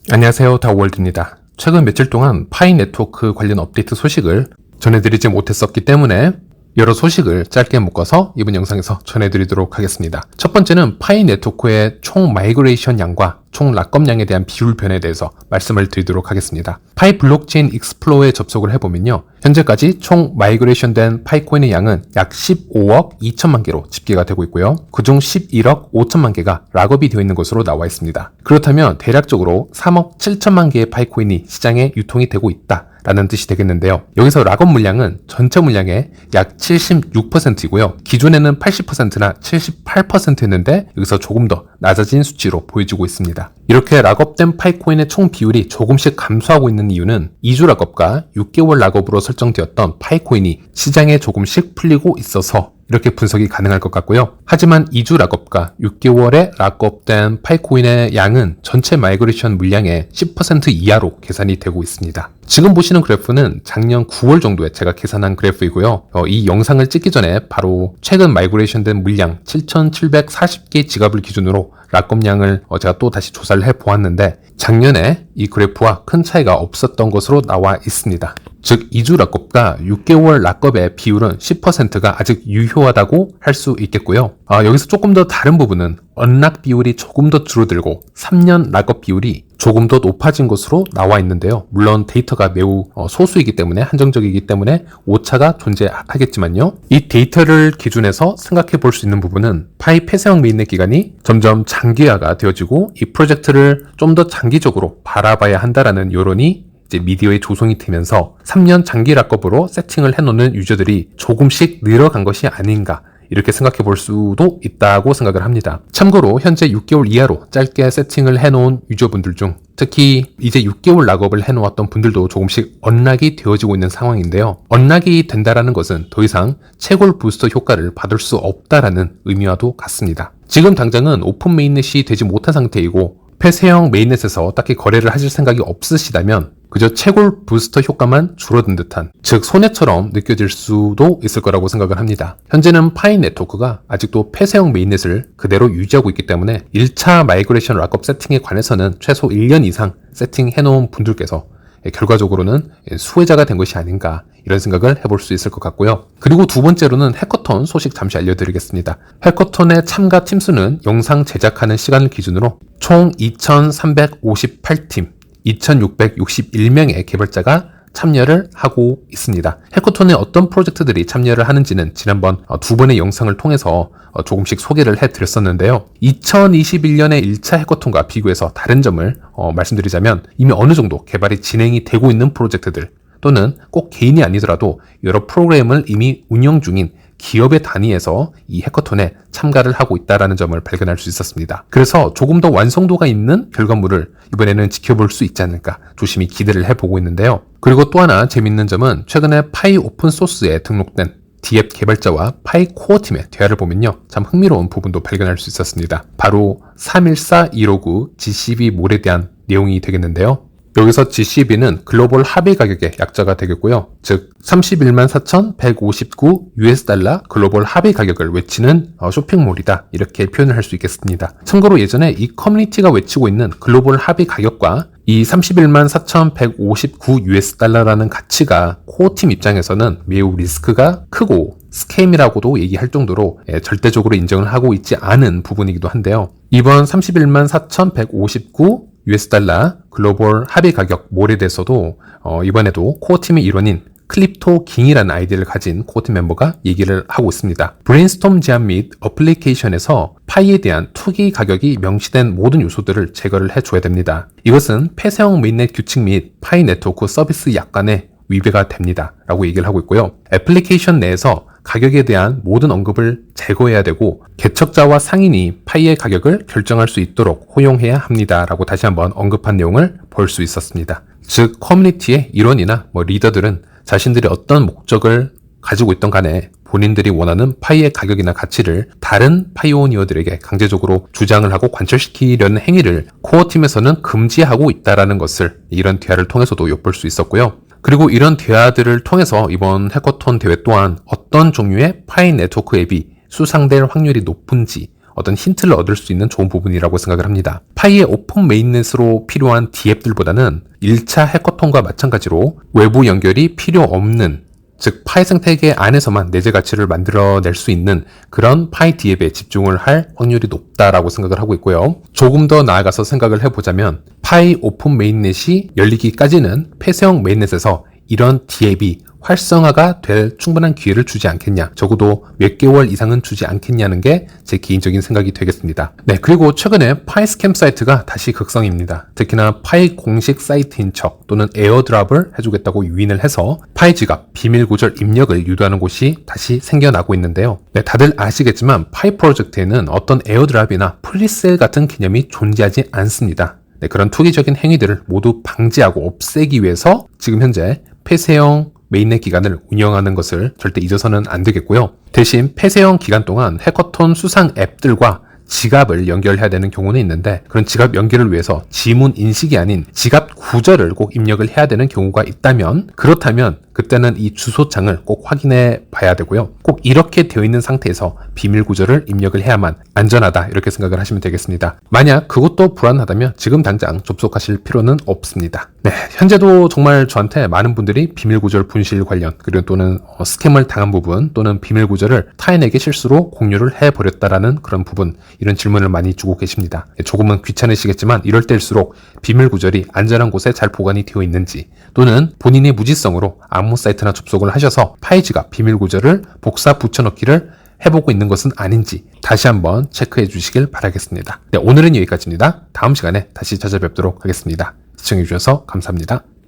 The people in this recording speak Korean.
안녕하세요, 다우월드입니다. 최근 며칠 동안 파이 네트워크 관련 업데이트 소식을 전해드리지 못했었기 때문에 여러 소식을 짧게 묶어서 이번 영상에서 전해드리도록 하겠습니다. 첫 번째는 파이 네트워크의 총 마이그레이션 양과 총 락업량에 대한 비율 변에 대해서 말씀을 드리도록 하겠습니다. 파이 블록체인 익스플로어에 접속을 해보면요, 현재까지 총 마이그레이션 된 파이코인의 양은 약 15억 2천만 개로 집계가 되고 있고요. 그중 11억 5천만 개가 락업이 되어 있는 것으로 나와 있습니다. 그렇다면 대략적으로 3억 7천만 개의 파이코인이 시장에 유통이 되고 있다 라는 뜻이 되겠는데요. 여기서 락업 물량은 전체 물량의 약 76%이고요. 기존에는 80%나 78%였는데 여기서 조금 더 낮아진 수치로 보여지고 있습니다. 이렇게 락업된 파이코인의 총 비율이 조금씩 감소하고 있는 이유는 2주 락업과 6개월 락업으로 설정되었던 파이코인이 시장에 조금씩 풀리고 있어서 이렇게 분석이 가능할 것 같고요. 하지만 2주 락업과 6개월에 락업된 파이코인의 양은 전체 마이그레이션 물량의 10% 이하로 계산이 되고 있습니다. 지금 보시는 그래프는 작년 9월 정도에 제가 계산한 그래프이고요. 이 영상을 찍기 전에 바로 최근 마이그레이션 된 물량 7,740개 지갑을 기준으로 락업량을 제가 또 다시 조사를 해보았는데 작년에 이 그래프와 큰 차이가 없었던 것으로 나와 있습니다. 즉 2주 락업과 6개월 락업의 비율은 10%가 아직 유효하다고 할 수 있겠고요. 여기서 조금 더 다른 부분은 언락 비율이 조금 더 줄어들고 3년 락업 비율이 조금 더 높아진 것으로 나와 있는데요. 물론 데이터가 매우 소수이기 때문에 한정적이기 때문에 오차가 존재하겠지만요. 이 데이터를 기준해서 생각해 볼 수 있는 부분은 파이 폐쇄형 메인넷 기간이 점점 장기화가 되어지고 이 프로젝트를 좀 더 장기적으로 바라봐야 한다라는 여론이 이제 미디어에 조성이 되면서 3년 장기 락업으로 세팅을 해놓는 유저들이 조금씩 늘어간 것이 아닌가 이렇게 생각해 볼 수도 있다고 생각을 합니다. 참고로 현재 6개월 이하로 짧게 세팅을 해놓은 유저분들 중 특히 이제 6개월 락업을 해놓았던 분들도 조금씩 언락이 되어지고 있는 상황인데요. 언락이 된다라는 것은 더 이상 채굴 부스터 효과를 받을 수 없다라는 의미와도 같습니다. 지금 당장은 오픈 메인넷이 되지 못한 상태이고 폐쇄형 메인넷에서 딱히 거래를 하실 생각이 없으시다면 그저 채굴 부스터 효과만 줄어든 듯한, 즉 손해처럼 느껴질 수도 있을 거라고 생각을 합니다. 현재는 파이 네트워크가 아직도 폐쇄형 메인넷을 그대로 유지하고 있기 때문에 1차 마이그레이션 락업 세팅에 관해서는 최소 1년 이상 세팅해놓은 분들께서 결과적으로는 수혜자가 된 것이 아닌가 이런 생각을 해볼 수 있을 것 같고요. 그리고 두 번째로는 해커톤 소식 잠시 알려드리겠습니다. 해커톤의 참가 팀 수는 영상 제작하는 시간을 기준으로 총 2,358팀 2,661명의 개발자가 참여를 하고 있습니다. 해커톤에 어떤 프로젝트들이 참여를 하는지는 지난번 두 번의 영상을 통해서 조금씩 소개를 해드렸었는데요. 2021년의 1차 해커톤과 비교해서 다른 점을 말씀드리자면 이미 어느 정도 개발이 진행이 되고 있는 프로젝트들 또는 꼭 개인이 아니더라도 여러 프로그램을 이미 운영 중인 기업의 단위에서 이 해커톤에 참가를 하고 있다는 점을 발견할 수 있었습니다. 그래서 조금 더 완성도가 있는 결과물을 이번에는 지켜볼 수 있지 않을까 조심히 기대를 해보고 있는데요. 그리고 또 하나 재밌는 점은 최근에 파이 오픈소스에 등록된 D앱 개발자와 파이 코어 팀의 대화를 보면요, 참 흥미로운 부분도 발견할 수 있었습니다. 바로 314159 GCB 몰에 대한 내용이 되겠는데요. 여기서 GCB는 글로벌 합의 가격의 약자가 되겠고요. 즉 31만 4,159 US달러 글로벌 합의 가격을 외치는 쇼핑몰이다 이렇게 표현을 할 수 있겠습니다. 참고로 예전에 이 커뮤니티가 외치고 있는 글로벌 합의 가격과 이 31만 4,159 US달러라는 가치가 코어팀 입장에서는 매우 리스크가 크고 스캠이라고도 얘기할 정도로 절대적으로 인정을 하고 있지 않은 부분이기도 한데요. 이번 31만 4,159 US달러 글로벌 합의 가격 몰에 대해서도 이번에도 코어팀의 일원인 클립토 깅이라는 아이디를 가진 코어팀 멤버가 얘기를 하고 있습니다. 브레인스톰 제안 및 어플리케이션에서 파이에 대한 투기 가격이 명시된 모든 요소들을 제거를 해줘야 됩니다. 이것은 폐쇄형 메인넷 규칙 및 파이 네트워크 서비스 약관에 위배가 됩니다 라고 얘기를 하고 있고요. 애플리케이션 내에서 가격에 대한 모든 언급을 제거해야 되고 개척자와 상인이 파이의 가격을 결정할 수 있도록 허용해야 합니다 라고 다시 한번 언급한 내용을 볼 수 있었습니다. 즉 커뮤니티의 일원이나 리더들은 자신들이 어떤 목적을 가지고 있던 간에 본인들이 원하는 파이의 가격이나 가치를 다른 파이오니어들에게 강제적으로 주장을 하고 관철시키려는 행위를 코어팀에서는 금지하고 있다는 것을 이런 대화를 통해서도 엿볼 수 있었고요. 그리고 이런 대화들을 통해서 이번 해커톤 대회 또한 어떤 종류의 파이 네트워크 앱이 수상될 확률이 높은지 어떤 힌트를 얻을 수 있는 좋은 부분이라고 생각을 합니다. 파이의 오픈 메인넷으로 필요한 D앱들보다는 1차 해커톤과 마찬가지로 외부 연결이 필요 없는, 즉 파이 생태계 안에서만 내재 가치를 만들어낼 수 있는 그런 파이 D앱에 집중을 할 확률이 높다라고 생각을 하고 있고요. 조금 더 나아가서 생각을 해보자면 파이 오픈 메인넷이 열리기까지는 폐쇄형 메인넷에서 이런 D앱이 활성화가 될 충분한 기회를 주지 않겠냐, 적어도 몇 개월 이상은 주지 않겠냐는 게 제 개인적인 생각이 되겠습니다. 네, 그리고 최근에 파이 스캠 사이트가 다시 극성입니다. 특히나 파이 공식 사이트인 척 또는 에어드랍을 해주겠다고 유인을 해서 파이 지갑, 비밀 구절 입력을 유도하는 곳이 다시 생겨나고 있는데요. 네, 다들 아시겠지만 파이 프로젝트에는 어떤 에어드랍이나 플리셀 같은 개념이 존재하지 않습니다. 네, 그런 투기적인 행위들을 모두 방지하고 없애기 위해서 지금 현재 폐쇄형 메인넷 기간을 운영하는 것을 절대 잊어서는 안 되겠고요. 대신 폐쇄형 기간 동안 해커톤 수상 앱들과 지갑을 연결해야 되는 경우는 있는데, 그런 지갑 연결을 위해서 지문 인식이 아닌 지갑 구절을 꼭 입력을 해야 되는 경우가 있다면, 그렇다면 그때는 이 주소창을 꼭 확인해 봐야 되고요. 꼭 이렇게 되어 있는 상태에서 비밀 구절을 입력을 해야만 안전하다, 이렇게 생각을 하시면 되겠습니다. 만약 그것도 불안하다면 지금 당장 접속하실 필요는 없습니다. 네, 현재도 정말 저한테 많은 분들이 비밀 구절 분실 관련, 그리고 또는 스캠을 당한 부분 또는 비밀 구절을 타인에게 실수로 공유를 해버렸다라는 그런 부분, 이런 질문을 많이 주고 계십니다. 조금은 귀찮으시겠지만 이럴 때일수록 비밀 구절이 안전한 곳에 잘 보관이 되어 있는지, 또는 본인의 무지성으로 아무 사이트나 접속을 하셔서 파이 지갑 비밀 구절을 복사 붙여넣기를 해보고 있는 것은 아닌지 다시 한번 체크해 주시길 바라겠습니다. 네, 오늘은 여기까지입니다. 다음 시간에 다시 찾아뵙도록 하겠습니다. 시청해 주셔서 감사합니다.